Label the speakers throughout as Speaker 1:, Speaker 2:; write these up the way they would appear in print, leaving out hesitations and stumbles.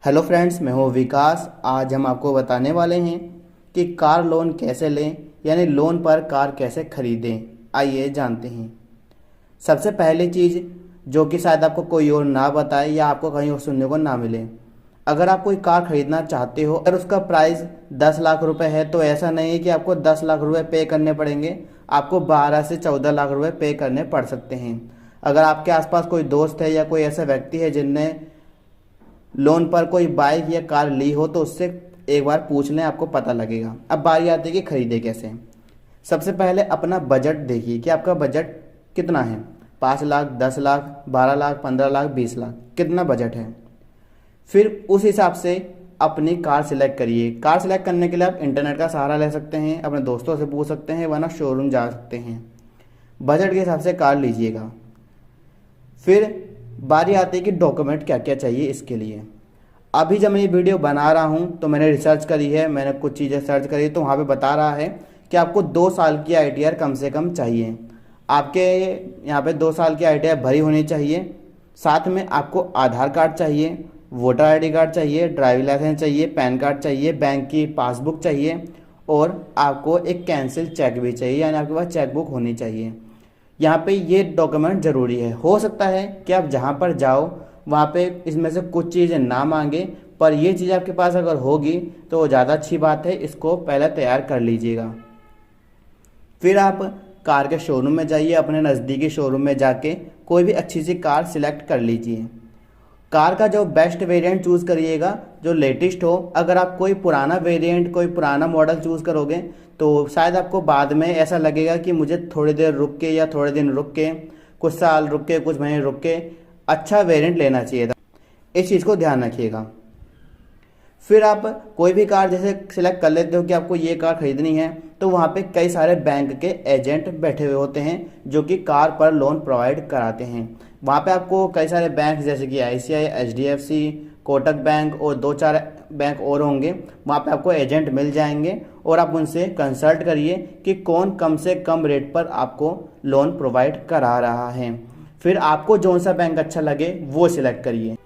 Speaker 1: Hello friends, मैं हूँ विकास। आज हम आपको बताने वाले हैं कि कार लोन कैसे लें, यानी लोन पर कार कैसे खरीदें। आइए जानते हैं। सबसे पहली चीज़ जो कि शायद आपको कोई और ना बताए या आपको कहीं और सुनने को ना मिले, अगर आप कोई कार खरीदना चाहते हो, अगर उसका प्राइस 10 लाख रुपए है तो ऐसा नहीं है कि आपको 10 लाख रुपए पे करने पड़ेंगे। आपको 12 से 14 लाख रुपए पे करने पड़ सकते हैं। अगर आपके आसपास कोई दोस्त है या कोई ऐसा व्यक्ति है जिनने लोन पर कोई बाइक या कार ली हो तो उससे एक बार पूछ लें, आपको पता लगेगा। अब बारी आती है कि खरीदे कैसे। सबसे पहले अपना बजट देखिए कि आपका बजट कितना है। 5 लाख, 10 लाख, 12 लाख, 15 लाख, 20 लाख, कितना बजट है। फिर उस हिसाब से अपनी कार सिलेक्ट करिए। कार सिलेक्ट करने के लिए आप इंटरनेट का सहारा ले सकते हैं, अपने दोस्तों से पूछ सकते हैं, वरना शोरूम जा सकते हैं। बजट के हिसाब से कार लीजिएगा। फिर बारी आती है कि डॉक्यूमेंट क्या क्या चाहिए इसके लिए। अभी जब मैं ये वीडियो बना रहा हूँ तो मैंने रिसर्च करी है, मैंने कुछ चीज़ें सर्च करी तो वहाँ पे बता रहा है कि आपको 2 साल की ITR कम से कम चाहिए। आपके यहाँ पे 2 साल की ITR भरी होनी चाहिए। साथ में आपको आधार कार्ड चाहिए, वोटर ID कार्ड चाहिए, ड्राइविंग लाइसेंस चाहिए, पैन कार्ड चाहिए, बैंक की पासबुक चाहिए और आपको एक कैंसिल चेक भी चाहिए, यानी आपके पास चेकबुक होनी चाहिए। यहाँ पे ये डॉक्यूमेंट ज़रूरी है। हो सकता है कि आप जहाँ पर जाओ वहाँ पे इसमें से कुछ चीज़ें ना मांगे, पर ये चीज़ आपके पास अगर होगी तो ज़्यादा अच्छी बात है। इसको पहले तैयार कर लीजिएगा। फिर आप कार के शोरूम में जाइए, अपने नज़दीकी शोरूम में जाके कोई भी अच्छी सी कार सिलेक्ट कर लीजिए। कार का जो बेस्ट वेरिएंट चूज़ करिएगा, जो लेटेस्ट हो। अगर आप कोई पुराना वेरिएंट, कोई पुराना मॉडल चूज़ करोगे तो शायद आपको बाद में ऐसा लगेगा कि मुझे थोड़ी देर रुक के या थोड़े दिन रुक के, कुछ साल रुक के, कुछ महीने रुक के अच्छा वेरिएंट लेना चाहिए था। इस चीज़ को ध्यान रखिएगा। फिर आप कोई भी कार जैसे सिलेक्ट कर लेते हो कि आपको ये कार खरीदनी है, तो वहाँ पे कई सारे बैंक के एजेंट बैठे हुए होते हैं जो कि कार पर लोन प्रोवाइड कराते हैं। वहाँ पे आपको कई सारे बैंक जैसे कि ICICI, HDFC, कोटक बैंक और 2-4 बैंक और होंगे, वहाँ पे आपको एजेंट मिल जाएंगे और आप उनसे कंसल्ट करिए कि कौन कम से कम रेट पर आपको लोन प्रोवाइड करा रहा है। फिर आपको जौन सा बैंक अच्छा लगे वो सिलेक्ट करिए।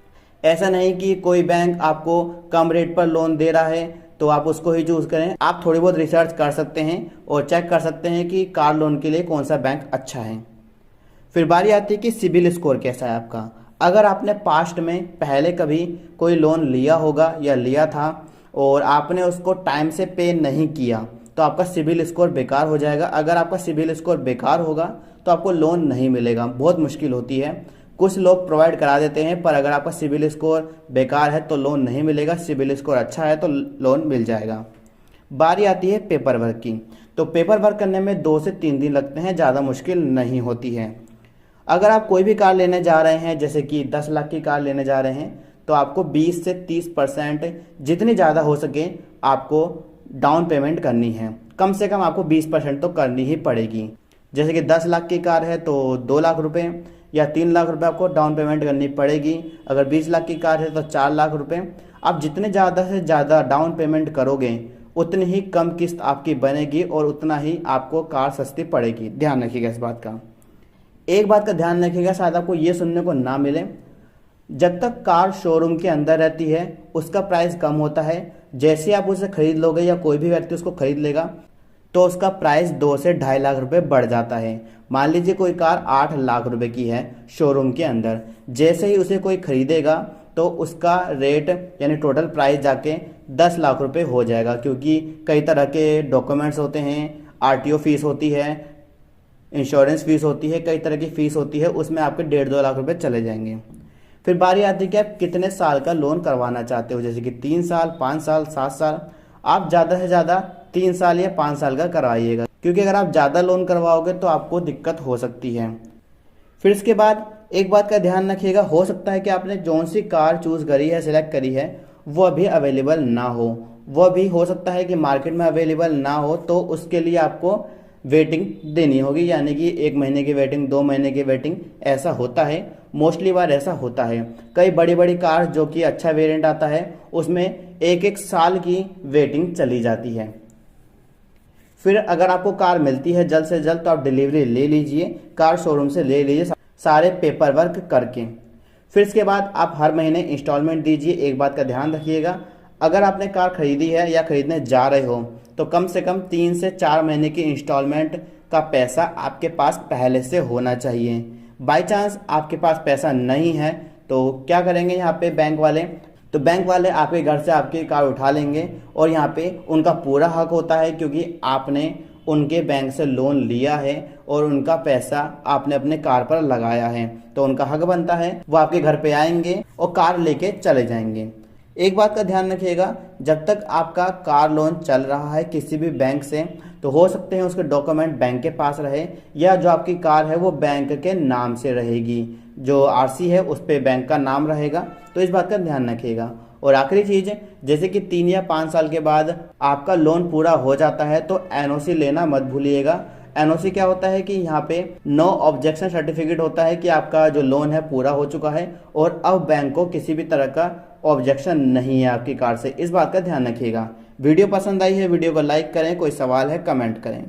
Speaker 1: ऐसा नहीं कि कोई बैंक आपको कम रेट पर लोन दे रहा है तो आप उसको ही चूज़ करें। आप थोड़ी बहुत रिसर्च कर सकते हैं और चेक कर सकते हैं कि कार लोन के लिए कौन सा बैंक अच्छा है। फिर बारी आती है कि सिबिल स्कोर कैसा है आपका। अगर आपने पास्ट में पहले कभी कोई लोन लिया होगा या लिया था और आपने उसको टाइम से पे नहीं किया तो आपका सिबिल स्कोर बेकार हो जाएगा। अगर आपका सिबिल स्कोर बेकार होगा तो आपको लोन नहीं मिलेगा, बहुत मुश्किल होती है। कुछ लोग प्रोवाइड करा देते हैं, पर अगर आपका सिबिल स्कोर बेकार है तो लोन नहीं मिलेगा। सिबिल स्कोर अच्छा है तो लोन मिल जाएगा। बारी आती है पेपर वर्क की। तो पेपर वर्क करने में 2 से 3 दिन लगते हैं, ज़्यादा मुश्किल नहीं होती है। अगर आप कोई भी कार लेने जा रहे हैं, जैसे कि 10 लाख की कार लेने जा रहे हैं, तो आपको 20 से 30% जितनी ज़्यादा हो सके आपको डाउन पेमेंट करनी है। कम से कम आपको 20% तो करनी ही पड़ेगी। जैसे कि 10 लाख की कार है तो 2 लाख रुपए या 3 लाख रुपए आपको डाउन पेमेंट करनी पड़ेगी। अगर 20 लाख की कार है तो 4 लाख रुपए। आप जितने ज़्यादा से ज़्यादा डाउन पेमेंट करोगे उतनी ही कम किस्त आपकी बनेगी और उतना ही आपको कार सस्ती पड़ेगी। ध्यान रखिएगा इस बात का। एक बात का ध्यान रखिएगा, शायद आपको ये सुनने को ना मिले, जब तक कार शोरूम के अंदर रहती है उसका प्राइस कम होता है। जैसे आप उसे खरीद लोगे या कोई भी व्यक्ति उसको खरीद लेगा तो उसका प्राइस 2 से 2.5 लाख रुपए बढ़ जाता है। मान लीजिए कोई कार 8 लाख रुपए की है शोरूम के अंदर, जैसे ही उसे कोई खरीदेगा तो उसका रेट यानी टोटल प्राइस जाके 10 लाख रुपए हो जाएगा, क्योंकि कई तरह के डॉक्यूमेंट्स होते हैं, RTO फीस होती है, इंश्योरेंस फीस होती है, कई तरह की फीस होती है, उसमें आपके 1.5-2 लाख रुपए चले जाएंगे। फिर बारी आती है कि आप कितने साल का लोन करवाना चाहते हो, जैसे कि 3 साल, 5 साल, 7 साल। आप ज़्यादा से ज़्यादा 3 साल या 5 साल का करवाइएगा, क्योंकि अगर आप ज़्यादा लोन करवाओगे तो आपको दिक्कत हो सकती है। फिर इसके बाद एक बात का ध्यान रखिएगा, हो सकता है कि आपने जौन सी कार चूज़ करी है, सिलेक्ट करी है, वो अभी अवेलेबल ना हो। वो भी हो सकता है कि मार्केट में अवेलेबल ना हो, तो उसके लिए आपको वेटिंग देनी होगी, यानी कि 1 महीने की वेटिंग, 2 महीने की वेटिंग, ऐसा होता है। मोस्टली बार ऐसा होता है। कई बड़ी बड़ी कार जो कि अच्छा वेरिएंट आता है उसमें 1-1 साल की वेटिंग चली जाती है। फिर अगर आपको कार मिलती है जल्द से जल्द तो आप डिलीवरी ले लीजिए, कार शोरूम से ले लीजिए सारे पेपर वर्क करके। फिर इसके बाद आप हर महीने इंस्टॉलमेंट दीजिए। एक बात का ध्यान रखिएगा, अगर आपने कार खरीदी है या खरीदने जा रहे हो तो कम से कम 3 से 4 महीने की इंस्टॉलमेंट का पैसा आपके पास पहले से होना चाहिए। बाय चांस आपके पास पैसा नहीं है तो क्या करेंगे यहाँ पे बैंक वाले, तो बैंक वाले आपके घर से आपकी कार उठा लेंगे और यहाँ पे उनका पूरा हक होता है क्योंकि आपने उनके बैंक से लोन लिया है और उनका पैसा आपने अपने कार पर लगाया है, तो उनका हक बनता है वो आपके घर पे आएंगे और कार लेके चले जाएंगे। एक बात का ध्यान रखिएगा, जब तक आपका कार लोन चल रहा है किसी भी बैंक से, तो हो सकते हैं उसके डॉक्यूमेंट बैंक के पास रहे या जो आपकी कार है वो बैंक के नाम से रहेगी, जो आरसी है उस पर बैंक का नाम रहेगा, तो इस बात का ध्यान रखिएगा। और आखिरी चीज़, जैसे कि 3 या 5 साल के बाद आपका लोन पूरा हो जाता है तो एनओसी लेना मत भूलिएगा। एनओसी क्या होता है कि यहाँ पे नो ऑब्जेक्शन सर्टिफिकेट होता है कि आपका जो लोन है पूरा हो चुका है और अब बैंक को किसी भी तरह का ऑब्जेक्शन नहीं है आपकी कार से। इस बात का ध्यान रखिएगा। वीडियो पसंद आई है, वीडियो को लाइक करें, कोई सवाल है कमेंट करें।